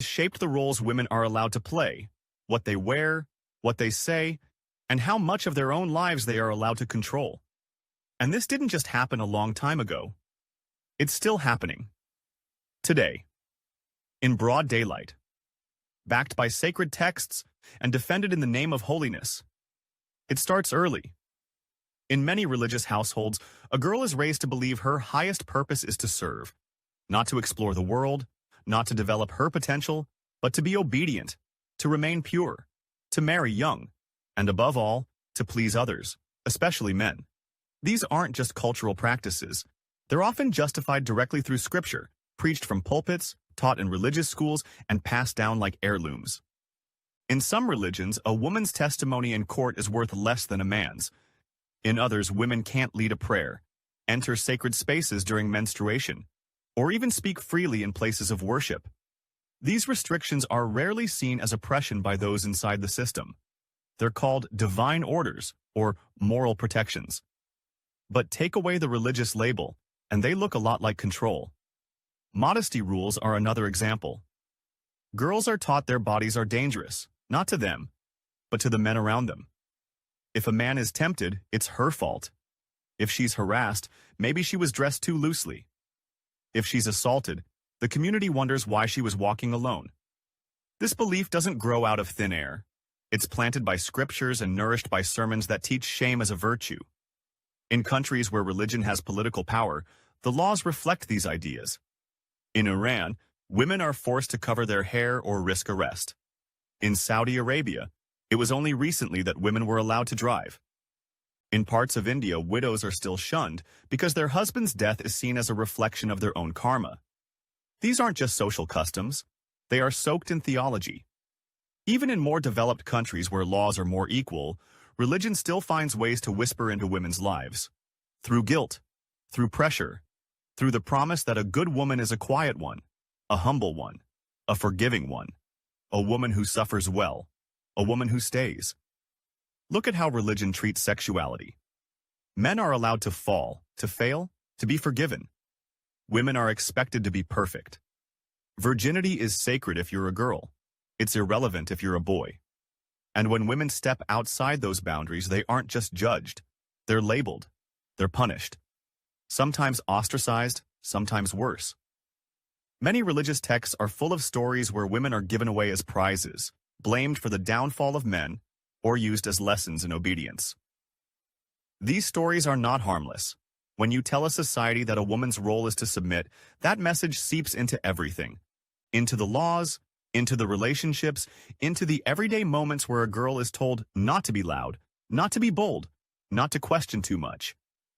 shaped the roles women are allowed to play, what they wear, what they say, and how much of their own lives they are allowed to control. And this didn't just happen a long time ago. It's still happening. Today. In broad daylight. Backed by sacred texts and defended in the name of holiness. It starts early. In many religious households, a girl is raised to believe her highest purpose is to serve, not to explore the world, not to develop her potential, but to be obedient, to remain pure, to marry young, and above all, to please others, especially men. These aren't just cultural practices. They're often justified directly through scripture, preached from pulpits, taught in religious schools, and passed down like heirlooms. In some religions, a woman's testimony in court is worth less than a man's. In others, women can't lead a prayer, enter sacred spaces during menstruation, or even speak freely in places of worship. These restrictions are rarely seen as oppression by those inside the system. They're called divine orders or moral protections. But take away the religious label, and they look a lot like control. Modesty rules are another example. Girls are taught their bodies are dangerous, not to them, but to the men around them. If a man is tempted, it's her fault. If she's harassed, maybe she was dressed too loosely. If she's assaulted, the community wonders why she was walking alone. This belief doesn't grow out of thin air. It's planted by scriptures and nourished by sermons that teach shame as a virtue. In countries where religion has political power, the laws reflect these ideas. In Iran, women are forced to cover their hair or risk arrest. In Saudi Arabia, it was only recently that women were allowed to drive. In parts of India, widows are still shunned because their husband's death is seen as a reflection of their own karma. These aren't just social customs. They are soaked in theology. Even in more developed countries where laws are more equal, religion still finds ways to whisper into women's lives. Through guilt, through pressure, through the promise that a good woman is a quiet one, a humble one, a forgiving one, a woman who suffers well, a woman who stays. Look at how religion treats sexuality. Men are allowed to fall, to fail, to be forgiven. Women are expected to be perfect. Virginity is sacred if you're a girl. It's irrelevant if you're a boy. And when women step outside those boundaries, they aren't just judged. They're labeled. They're punished. Sometimes ostracized, sometimes worse. Many religious texts are full of stories where women are given away as prizes, blamed for the downfall of men, or used as lessons in obedience. These stories are not harmless. When you tell a society that a woman's role is to submit, that message seeps into everything. Into the laws, into the relationships, into the everyday moments where a girl is told not to be loud, not to be bold, not to question too much.